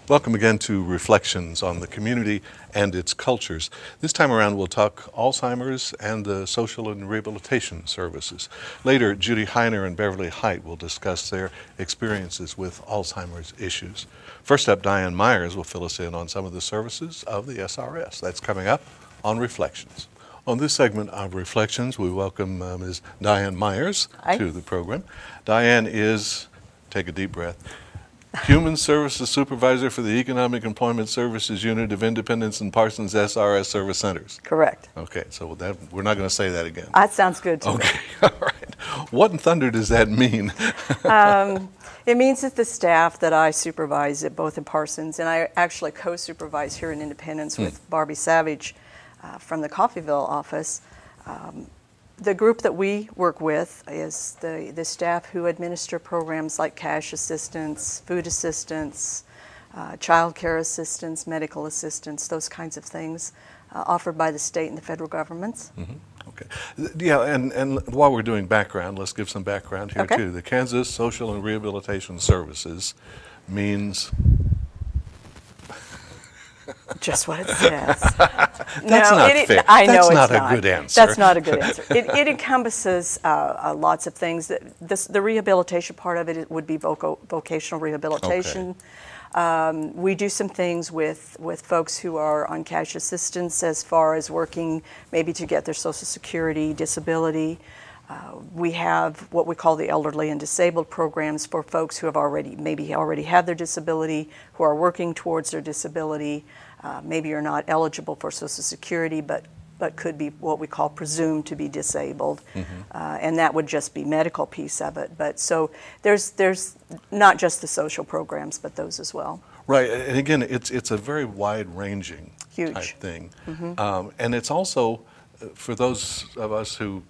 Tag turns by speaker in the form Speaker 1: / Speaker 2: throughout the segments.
Speaker 1: Welcome again to Reflections on the Community and its Cultures. This time around we'll talk Alzheimer's and the social and rehabilitation services. Later, Judy Heiner and Beverly Height will discuss their experiences with Alzheimer's issues. First up, Diann Myers will fill us in on some of the services of the SRS. That's coming up on Reflections. On this segment of Reflections, we welcome Ms. Diann Myers to the program. Diann is, take a deep breath, Human Services Supervisor for the Economic Employment Services Unit of Independence and Parsons SRS Service Centers.
Speaker 2: Correct.
Speaker 1: Okay, so we're not going to say that again.
Speaker 2: That sounds good to me.
Speaker 1: Okay, all right. What in thunder does that mean?
Speaker 2: It means that the staff that I supervise at both in Parsons, and I actually co-supervise here in Independence with Barbie Savage from the Coffeyville office. The group that we work with is the staff who administer programs like cash assistance, food assistance, child care assistance, medical assistance, those kinds of things offered by the state and the federal governments.
Speaker 1: Okay. Yeah, and while we're doing background, let's give some background here too. The Kansas Social and Rehabilitation Services means...
Speaker 2: Just what it says.
Speaker 1: That's not fair.
Speaker 2: I know
Speaker 1: That's
Speaker 2: it's
Speaker 1: not a good answer.
Speaker 2: That's not a good answer. It encompasses lots of things. The rehabilitation part of it would be vocational rehabilitation. Okay. We do some things with folks who are on cash assistance as far as working maybe to get their Social Security, disability. We have what we call the elderly and disabled programs for folks who have maybe already had their disability, who are working towards their disability. Maybe you're not eligible for Social Security, but could be what we call presumed to be disabled, and that would just be medical piece of it. But so there's not just the social programs, but those as well.
Speaker 1: Right, and again, it's a very wide-ranging type thing, and it's also for those of us who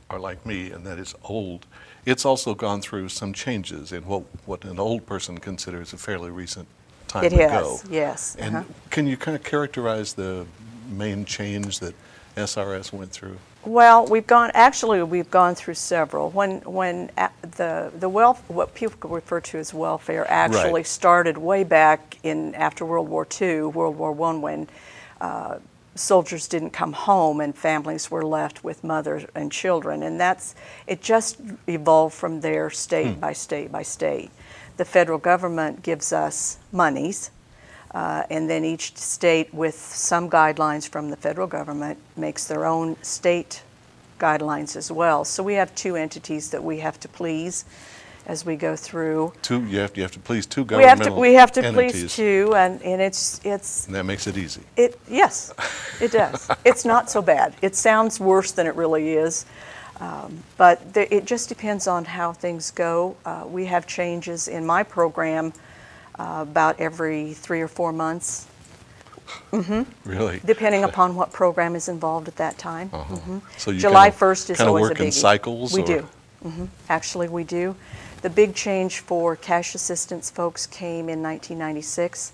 Speaker 1: are like me, and that is old, it's also gone through some changes in what an old person considers a fairly recent time ago.
Speaker 2: It has, yes.
Speaker 1: And can you kind of characterize the main change that SRS went through?
Speaker 2: Well, we've gone through several. When what people refer to as welfare actually started way back after World War II, World War I, when soldiers didn't come home and families were left with mothers and children, and it just evolved from there state by state by state. The federal government gives us monies, and then each state, with some guidelines from the federal government, makes their own state guidelines as well. So we have two entities that we have to please as we go through. You have to please two governmental entities. We have to please two, and it's. And
Speaker 1: that makes it easy.
Speaker 2: Yes, it does. It's not so bad. It sounds worse than it really is, but it just depends on how things go. We have changes in my program about every 3 or 4 months.
Speaker 1: Really?
Speaker 2: Depending upon what program is involved at that time.
Speaker 1: So you
Speaker 2: July 1st is always a biggie.
Speaker 1: Work in cycles?
Speaker 2: We do. Actually, we do. The big change for cash assistance folks came in 1996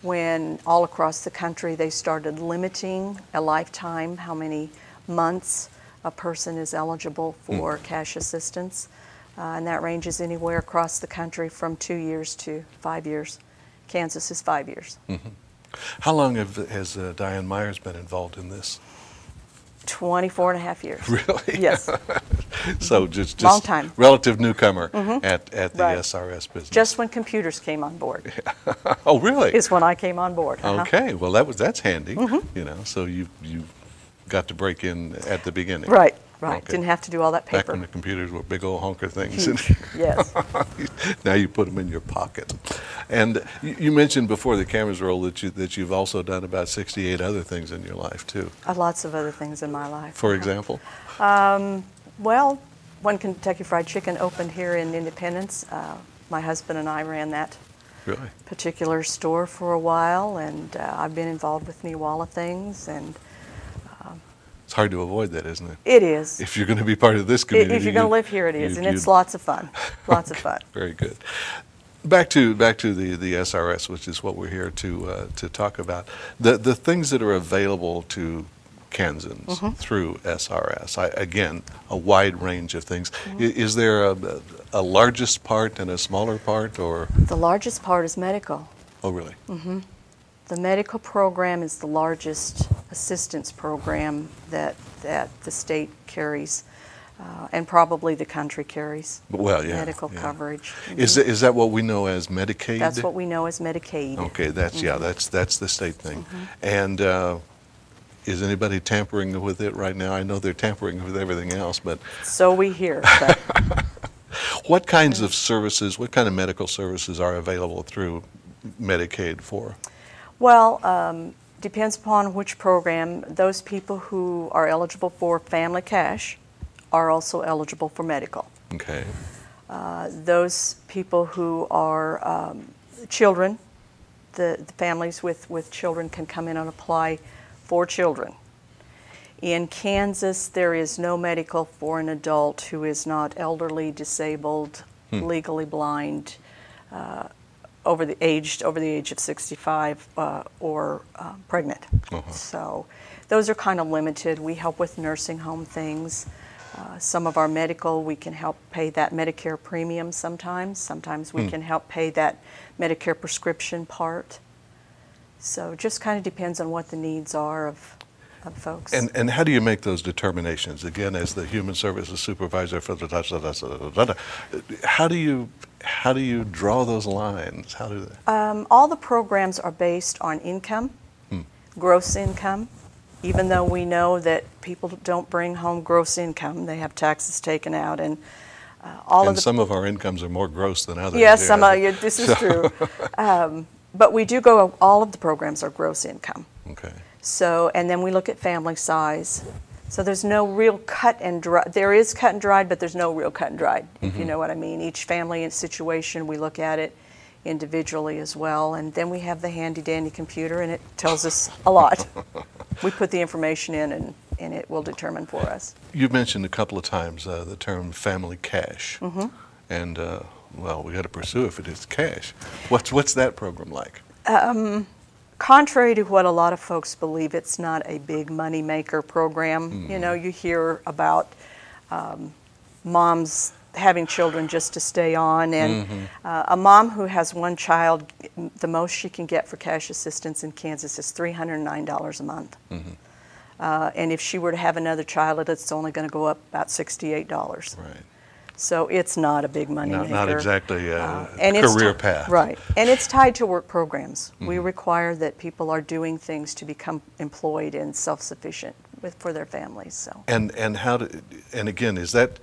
Speaker 2: when all across the country they started limiting a lifetime, how many months a person is eligible for cash assistance. And that ranges anywhere across the country from 2 years to 5 years. Kansas is 5 years.
Speaker 1: How long has Diann Myers been involved in this?
Speaker 2: 24 and a half years.
Speaker 1: Really?
Speaker 2: Yes.
Speaker 1: So just
Speaker 2: long time.
Speaker 1: Relative newcomer at the SRS business.
Speaker 2: Just when computers came on board.
Speaker 1: Oh, really?
Speaker 2: Is when I came on board.
Speaker 1: Okay. Well, that's handy. You know, so you got to break in at the beginning.
Speaker 2: Right.
Speaker 1: Okay.
Speaker 2: Didn't have to do all that paper.
Speaker 1: Back when the computers were big old honker things.
Speaker 2: Yes.
Speaker 1: Now you put them in your pocket. And you mentioned before the cameras roll that you've also done about 68 other things in your life too.
Speaker 2: Lots of other things in my life.
Speaker 1: For example?
Speaker 2: Well, when Kentucky Fried Chicken opened here in Independence, my husband and I ran that particular store for a while, and I've been involved with Newalla things, and
Speaker 1: it's hard to avoid that, isn't it?
Speaker 2: It is.
Speaker 1: If you're going to be part of this community.
Speaker 2: If you're going to live here, it is, and it's lots of fun. Lots of fun.
Speaker 1: Very good. Back to the SRS, which is what we're here to talk about. The things that are available to Kansans through SRS. Again, a wide range of things. Is there a largest part and a smaller part, or?
Speaker 2: The largest part is medical.
Speaker 1: Oh, really?
Speaker 2: The medical program is the largest assistance program that the state carries, and probably the country carries.
Speaker 1: Well, yeah.
Speaker 2: Medical coverage.
Speaker 1: Is that what we know as Medicaid?
Speaker 2: That's what we know as Medicaid.
Speaker 1: Okay, that's the state thing. And is anybody tampering with it right now? I know they're tampering with everything else, but
Speaker 2: so we hear.
Speaker 1: what kinds of services, what kind of medical services are available through Medicaid for?
Speaker 2: Well, depends upon which program. Those people who are eligible for family cash are also eligible for medical.
Speaker 1: Okay.
Speaker 2: Those people who are children, the families with children can come in and apply for children. In Kansas, there is no medical for an adult who is not elderly, disabled, legally blind, over the age of 65, or pregnant. So those are kind of limited. We help with nursing home things. Some of our medical, we can help pay that Medicare premium sometimes. Sometimes we can help pay that Medicare prescription part. So it just kind of depends on what the needs are of folks.
Speaker 1: And how do you make those determinations? Again, as the human services supervisor for the how do you draw those lines? How do they?
Speaker 2: All the programs are based on income, gross income. Even though we know that people don't bring home gross income, they have taxes taken out, and
Speaker 1: some of our incomes are more gross than others.
Speaker 2: Yes, this is true. But we do go. All of the programs are gross income.
Speaker 1: Okay.
Speaker 2: So, and then we look at family size. So there's no real cut and dry. There is cut and dried, but there's no real cut and dried, if you know what I mean. Each family and situation, we look at it individually as well. And then we have the handy dandy computer, and it tells us a lot. We put the information in, and it will determine for us.
Speaker 1: You've mentioned a couple of times the term family cash. And, well, we got to pursue if it is cash. What's that program like?
Speaker 2: Contrary to what a lot of folks believe, it's not a big money maker program. You know, you hear about moms having children just to stay on, and a mom who has one child, the most she can get for cash assistance in Kansas is $309 a month. And if she were to have another child, it's only going to go up about $68.
Speaker 1: Right.
Speaker 2: So it's not a big money maker.
Speaker 1: Not exactly a career path.
Speaker 2: Right. And it's tied to work programs. We require that people are doing things to become employed and self-sufficient for their families. So. And
Speaker 1: again, is that,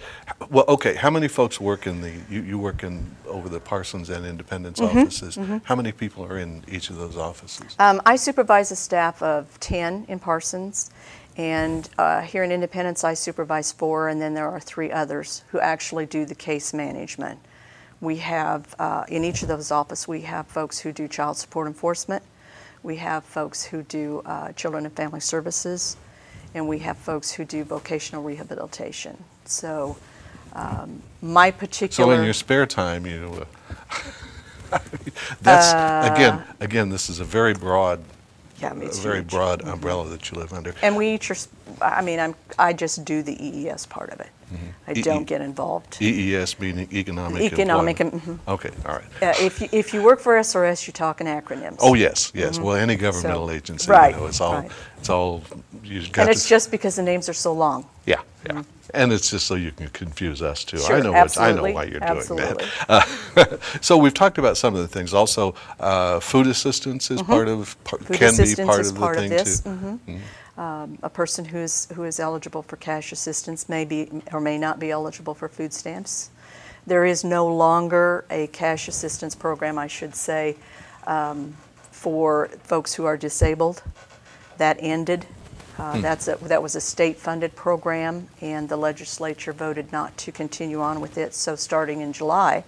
Speaker 1: well, okay, how many folks work in you work in over the Parsons and Independence offices. How many people are in each of those offices?
Speaker 2: I supervise a staff of 10 in Parsons. And here in Independence, I supervise 4, and then there are 3 others who actually do the case management. We have, in each of those offices, we have folks who do child support enforcement, we have folks who do children and family services, and we have folks who do vocational rehabilitation. So my particular...
Speaker 1: So in your spare time, you... that's, again, this is a very broad...
Speaker 2: Yeah,
Speaker 1: a very broad umbrella that you live under.
Speaker 2: And we each are, I just do the EES part of it. I don't get involved.
Speaker 1: EES meaning economic Okay, all right.
Speaker 2: If you work for SRS, you're talking acronyms.
Speaker 1: Oh, yes. Well, any governmental agency,
Speaker 2: right,
Speaker 1: you know, it's all, you've got
Speaker 2: and it's just because the names are so long.
Speaker 1: Yeah. And it's just so you can confuse us too.
Speaker 2: Sure,
Speaker 1: I know why you're doing that. So we've talked about some of the things. Also, food assistance is can be part of the thing too.
Speaker 2: A person who is eligible for cash assistance may be or may not be eligible for food stamps. There is no longer a cash assistance program, I should say, for folks who are disabled. That ended. That was a state-funded program, and the legislature voted not to continue on with it. So starting in July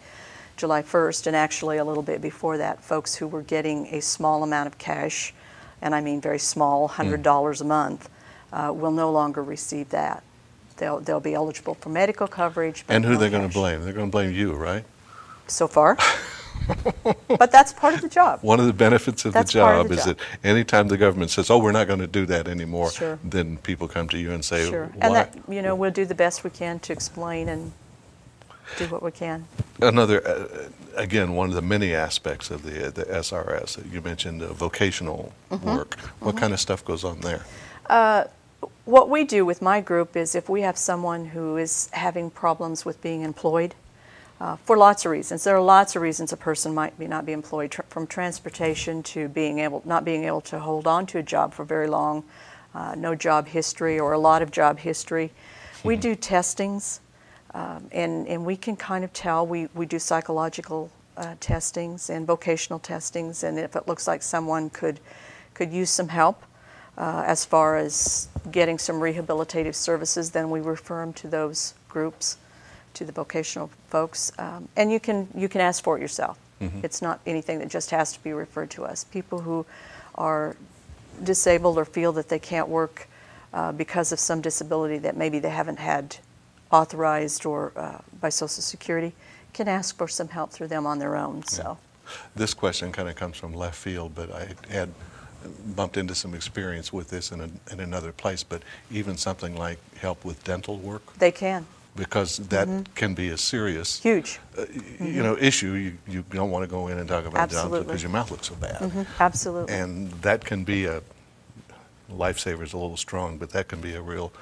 Speaker 2: 1st, and actually a little bit before that, folks who were getting a small amount of cash, and I mean very small, $100 a month, will no longer receive that. They'll be eligible for medical coverage.
Speaker 1: And who are they going to blame? They're going to blame you, right?
Speaker 2: So far. But that's part of the job.
Speaker 1: One of the benefits of the job is that anytime the government says, oh, we're not going to do that anymore, then people come to you and say,
Speaker 2: and that, we'll do the best we can to explain. And do what we can.
Speaker 1: Another, again, one of the many aspects of the SRS, you mentioned vocational work. What kind of stuff goes on there?
Speaker 2: What we do with my group is if we have someone who is having problems with being employed, for lots of reasons. There are lots of reasons a person might not be employed, from transportation to not being able to hold on to a job for very long, no job history or a lot of job history. We do testings, and we can kind of tell. We do psychological testings and vocational testings, and if it looks like someone could use some help as far as getting some rehabilitative services, then we refer them to those groups, to the vocational folks, and you can ask for it yourself. It's not anything that just has to be referred to us. People who are disabled or feel that they can't work because of some disability that maybe they haven't had authorized or by Social Security can ask for some help through them on their own. So,
Speaker 1: this question kind of comes from left field, but I had bumped into some experience with this in another place. But even something like help with dental work,
Speaker 2: they can.
Speaker 1: Because that can be a serious,
Speaker 2: huge,
Speaker 1: you know, issue. You don't want to go in and talk about dental because your mouth looks so bad.
Speaker 2: Absolutely.
Speaker 1: And that can be a lifesaver's a little strong, but that can be a real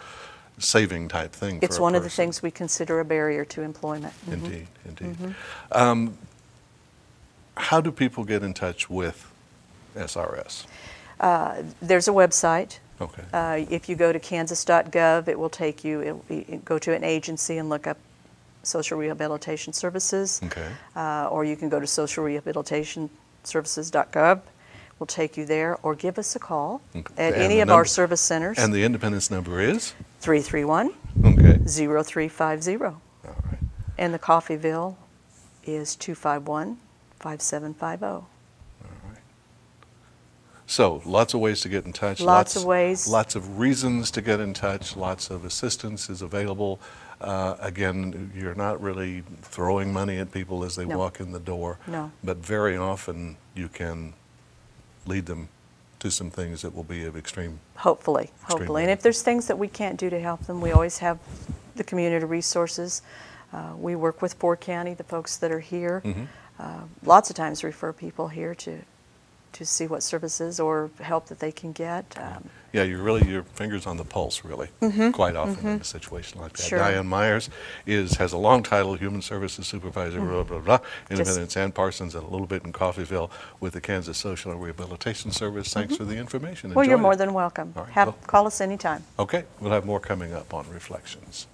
Speaker 1: saving type thing.
Speaker 2: It's one of the things we consider a barrier to employment.
Speaker 1: Indeed, indeed. How do people get in touch with SRS?
Speaker 2: There's a website.
Speaker 1: Okay.
Speaker 2: If you go to kansas.gov, it will take you, go to an agency and look up Social Rehabilitation Services.
Speaker 1: Okay.
Speaker 2: Or you can go to socialrehabilitationservices.gov. We'll take you there, or give us a call at any of our service centers.
Speaker 1: And the Independence number is?
Speaker 2: 331 0350.
Speaker 1: All right.
Speaker 2: And the Coffeyville is 251 5750.
Speaker 1: So, lots of ways to get in touch.
Speaker 2: Lots of ways.
Speaker 1: Lots of reasons to get in touch. Lots of assistance is available. Again, you're not really throwing money at people as they walk in the door.
Speaker 2: No.
Speaker 1: But very often you can lead them to some things that will be of extreme.
Speaker 2: Hopefully. And if there's things that we can't do to help them, we always have the community resources. We work with Ford County, the folks that are here. Lots of times refer people here to see what services or help that they can get.
Speaker 1: Yeah, your finger's on the pulse, really, quite often in a situation like that.
Speaker 2: Sure.
Speaker 1: Diann Myers has a long title, Human Services Supervisor, blah, blah, blah, Independence and Parsons, and a little bit in Coffeyville with the Kansas Social and Rehabilitation Service. Thanks for the information.
Speaker 2: Well, you're more than welcome.
Speaker 1: All right,
Speaker 2: Call us anytime.
Speaker 1: Okay, we'll have more coming up on Reflections.